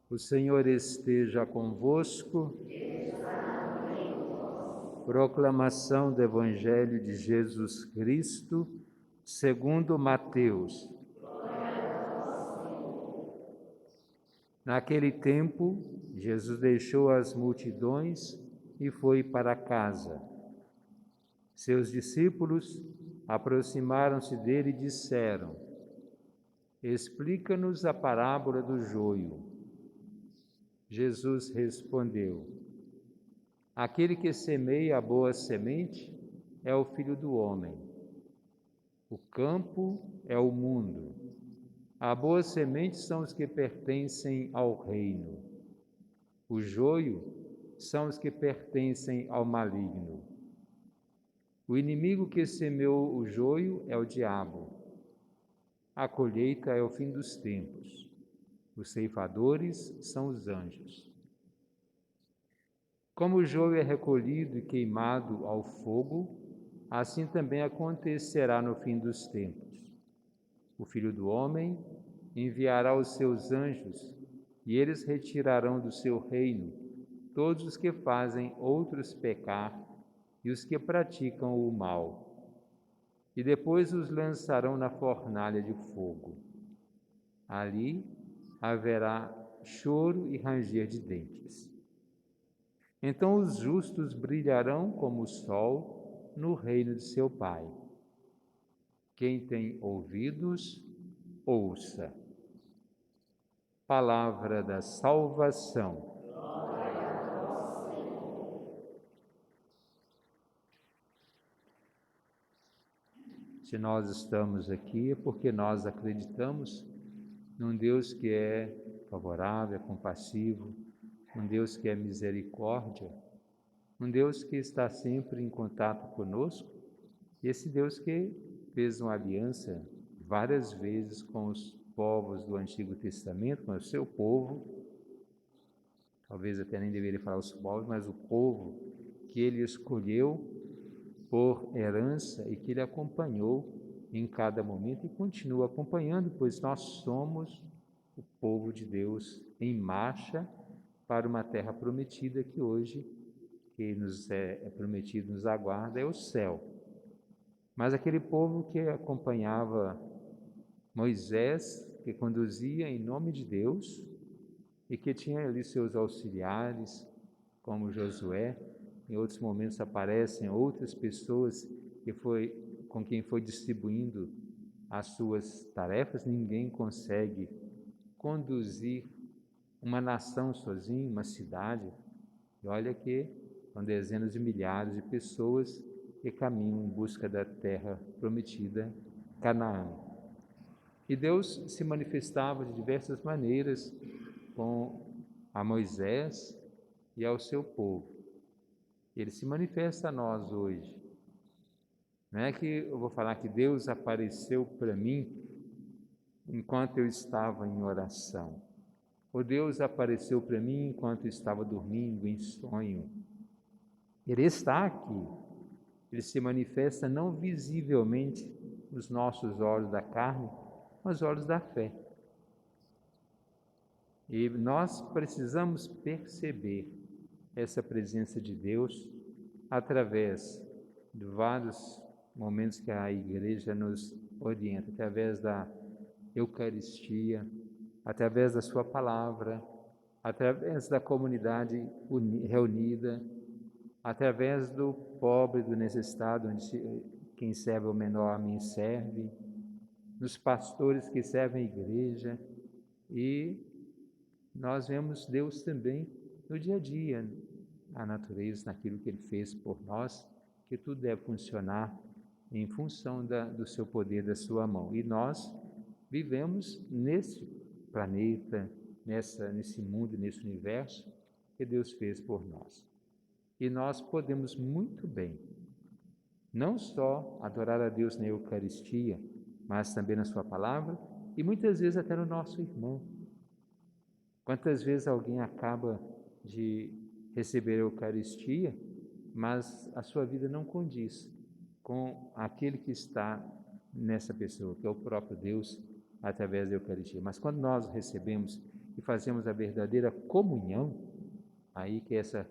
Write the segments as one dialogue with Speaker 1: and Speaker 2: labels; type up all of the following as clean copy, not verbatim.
Speaker 1: O Senhor esteja convosco. Proclamação do Evangelho de Jesus Cristo, segundo Mateus. Naquele tempo, Jesus deixou as multidões e foi para casa. Seus discípulos aproximaram-se dele e disseram: Explica-nos a parábola do joio. Jesus respondeu: Aquele que semeia a boa semente é o Filho do Homem. O campo é o mundo. A boa semente são os que pertencem ao reino. O joio são os que pertencem ao maligno. O inimigo que semeou o joio é o diabo. A colheita é o fim dos tempos. Os ceifadores são os anjos. Como o joio é recolhido e queimado ao fogo, assim também acontecerá no fim dos tempos. O Filho do Homem enviará os seus anjos, e eles retirarão do seu reino todos os que fazem outros pecar e os que praticam o mal. E depois os lançarão na fornalha de fogo. Ali haverá choro e ranger de dentes. Então os justos brilharão como o sol no reino de seu Pai. Quem tem ouvidos, ouça. Palavra da salvação. Se nós estamos aqui é porque nós acreditamos num Deus que é favorável, é compassivo, um Deus que é misericórdia, um Deus que está sempre em contato conosco, e esse Deus que fez uma aliança várias vezes com os povos do Antigo Testamento, com o seu povo, talvez até nem deveria falar os povos, mas o povo que ele escolheu por herança e que ele acompanhou em cada momento e continua acompanhando, pois nós somos o povo de Deus em marcha para uma terra prometida que hoje, que nos é prometido, nos aguarda, é o céu. Mas aquele povo que acompanhava Moisés, que conduzia em nome de Deus e que tinha ali seus auxiliares, como Josué, em outros momentos aparecem outras pessoas com quem foi distribuindo as suas tarefas. Ninguém consegue conduzir uma nação sozinho, uma cidade. E olha que são dezenas de milhares de pessoas que caminham em busca da terra prometida, Canaã. E Deus se manifestava de diversas maneiras a Moisés e ao seu povo. Ele se manifesta a nós hoje. Não é que eu vou falar que Deus apareceu para mim enquanto eu estava em oração, ou Deus apareceu para mim enquanto eu estava dormindo em sonho. Ele está aqui. Ele se manifesta não visivelmente nos nossos olhos da carne, mas olhos da fé. E nós precisamos perceber essa presença de Deus através de vários momentos que a igreja nos orienta, através da Eucaristia, através da sua palavra, através da comunidade reunida, através do pobre, do necessitado, onde quem serve o menor a mim serve, dos pastores que servem a igreja, e nós vemos Deus também no dia a dia, na natureza, naquilo que Ele fez por nós, que tudo deve funcionar em função do seu poder, da sua mão. E nós vivemos nesse planeta, nesse mundo, nesse universo que Deus fez por nós. E nós podemos muito bem, não só adorar a Deus na Eucaristia, mas também na sua palavra e muitas vezes até no nosso irmão. Quantas vezes alguém acaba de receber a Eucaristia, mas a sua vida não condiz com aquele que está nessa pessoa, que é o próprio Deus, através da Eucaristia. Mas quando nós recebemos e fazemos a verdadeira comunhão, aí que é essa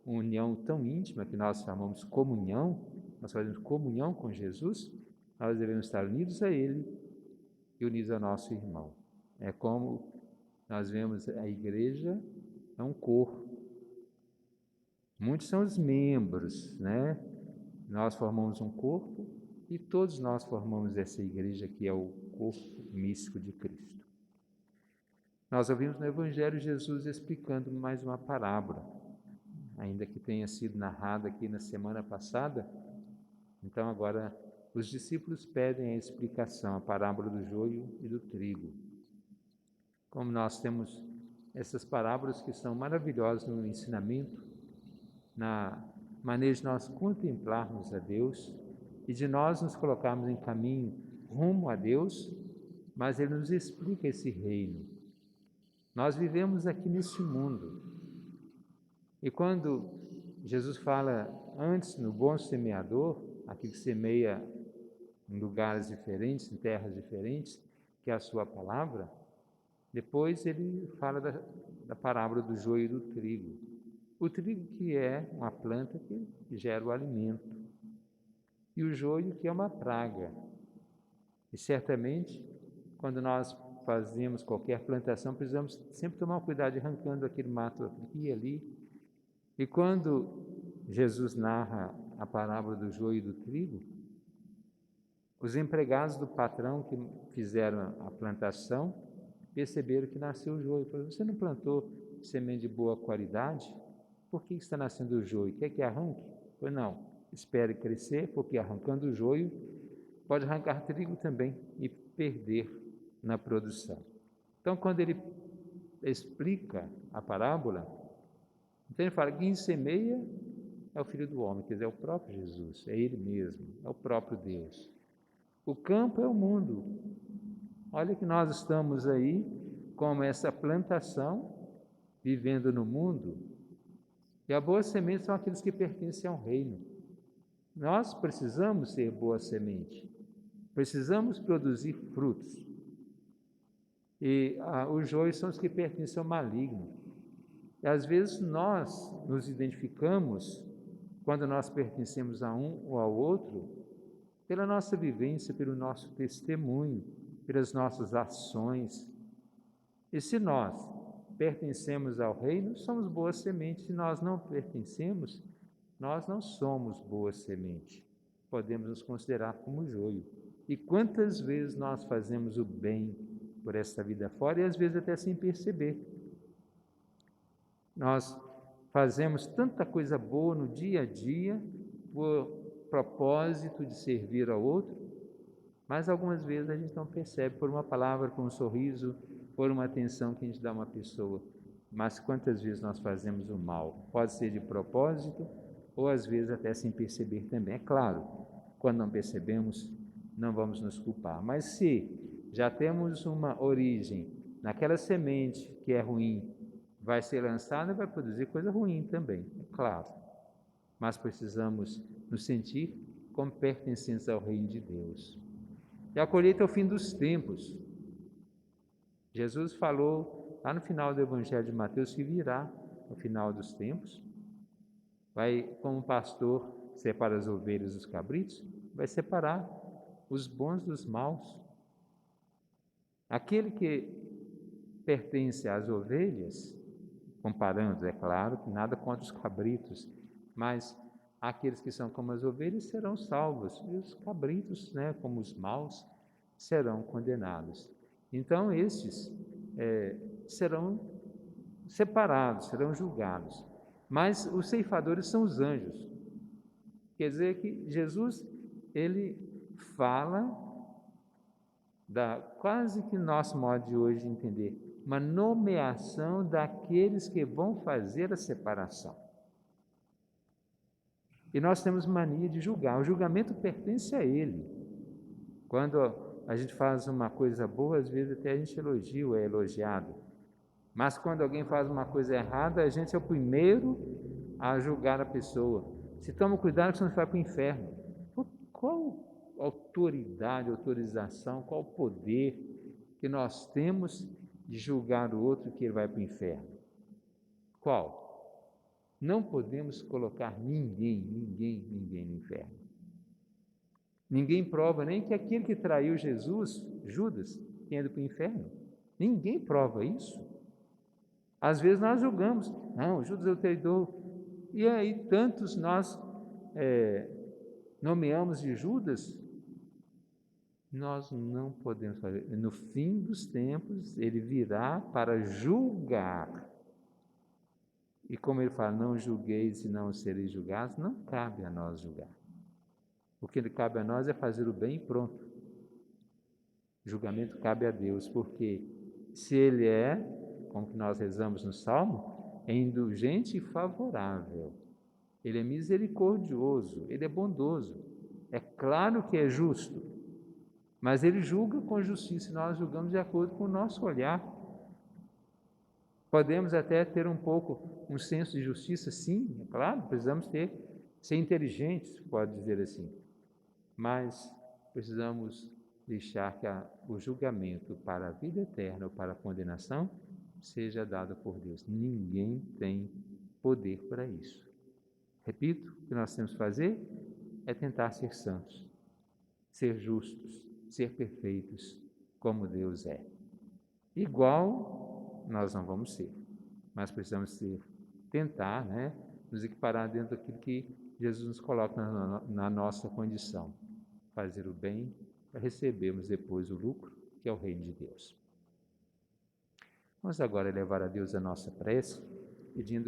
Speaker 1: união tão íntima que nós chamamos comunhão, nós fazemos comunhão com Jesus, nós devemos estar unidos a Ele e unidos ao nosso irmão. É como nós vemos a igreja é um corpo. Muitos são os membros, né? Nós formamos um corpo e todos nós formamos essa igreja que é o corpo místico de Cristo. Nós ouvimos no Evangelho Jesus explicando mais uma parábola, ainda que tenha sido narrada aqui na semana passada. Então agora os discípulos pedem a explicação, a parábola do joio e do trigo. Como nós temos essas parábolas que são maravilhosas no ensinamento, na maneira de nós contemplarmos a Deus e de nós nos colocarmos em caminho rumo a Deus, mas Ele nos explica esse reino. Nós vivemos aqui neste mundo. E quando Jesus fala antes no bom semeador, aquele que semeia em lugares diferentes, em terras diferentes, que é a sua palavra, depois ele fala da parábola do joio e do trigo. O trigo que é uma planta que gera o alimento, e o joio que é uma praga. E certamente, quando nós fazemos qualquer plantação, precisamos sempre tomar cuidado arrancando aquele mato aqui e ali. E quando Jesus narra a parábola do joio e do trigo, os empregados do patrão que fizeram a plantação perceberam que nasceu o joio. Falaram: você não plantou semente de boa qualidade? Por que está nascendo o joio? Quer que arranque? Pois não, espere crescer, porque arrancando o joio pode arrancar trigo também e perder na produção. Então, quando ele explica a parábola, então ele fala que quem semeia é o Filho do Homem, quer dizer, é o próprio Jesus, é Ele mesmo, é o próprio Deus. O campo é o mundo. Olha que nós estamos aí como essa plantação, vivendo no mundo, e a boa semente são aqueles que pertencem ao reino. Nós precisamos ser boa semente, precisamos produzir frutos. E os joios são os que pertencem ao maligno. E às vezes nós nos identificamos, quando nós pertencemos a um ou ao outro, pela nossa vivência, pelo nosso testemunho, pelas nossas ações. E se nós pertencemos ao reino, somos boas sementes. Se nós não pertencemos, nós não somos boas sementes. Podemos nos considerar como joio. E quantas vezes nós fazemos o bem por esta vida fora, e às vezes até sem perceber. Nós fazemos tanta coisa boa no dia a dia, por propósito de servir ao outro, mas algumas vezes a gente não percebe, por uma palavra, por um sorriso, por uma atenção que a gente dá a uma pessoa. Mas quantas vezes nós fazemos o mal? Pode ser de propósito, ou às vezes até sem perceber também. É claro, quando não percebemos, não vamos nos culpar. Mas se já temos uma origem naquela semente que é ruim, vai ser lançada e vai produzir coisa ruim também, é claro. Mas precisamos nos sentir como pertencentes ao reino de Deus. E a colheita é o fim dos tempos. Jesus falou lá no final do Evangelho de Mateus que virá o final dos tempos. Vai, como o pastor separa as ovelhas dos cabritos, vai separar os bons dos maus. Aquele que pertence às ovelhas, comparando, é claro, que nada contra os cabritos, mas aqueles que são como as ovelhas serão salvos, e os cabritos, né, como os maus, serão condenados. Então, estes serão separados, serão julgados. Mas os ceifadores são os anjos. Quer dizer que Jesus, ele fala quase que nosso modo de hoje entender, uma nomeação daqueles que vão fazer a separação. E nós temos mania de julgar. O julgamento pertence a Ele. Quando a gente faz uma coisa boa, às vezes até a gente elogia ou é elogiado. Mas quando alguém faz uma coisa errada, a gente é o primeiro a julgar a pessoa. Se toma cuidado que você não vai para o inferno. Qual autoridade, autorização, qual poder que nós temos de julgar o outro que ele vai para o inferno. Qual? Não podemos colocar ninguém no inferno. Ninguém prova nem que aquele que traiu Jesus, Judas, tenha ido para o inferno. Ninguém prova isso. Às vezes nós julgamos, não, Judas é o traidor. E aí tantos nós nomeamos de Judas. Nós não podemos fazer. No fim dos tempos, ele virá para julgar. E como ele fala, não julgueis e não sereis julgados, não cabe a nós julgar. O que cabe a nós é fazer o bem e pronto. O julgamento cabe a Deus, porque se ele é, como nós rezamos no Salmo, é indulgente e favorável. Ele é misericordioso, ele é bondoso. É claro que é justo, mas ele julga com justiça e nós julgamos de acordo com o nosso olhar. Podemos até ter um senso de justiça, sim, é claro, precisamos ser inteligentes, pode dizer assim, mas precisamos deixar que o julgamento para a vida eterna ou para a condenação seja dado por Deus. Ninguém tem poder para isso. Repito, o que nós temos que fazer é tentar ser santos, ser justos, ser perfeitos, como Deus é. Igual nós não vamos ser, mas precisamos tentar, nos equiparar dentro daquilo que Jesus nos coloca na nossa condição. Fazer o bem para recebermos depois o lucro, que é o reino de Deus. Vamos agora elevar a Deus a nossa prece, pedindo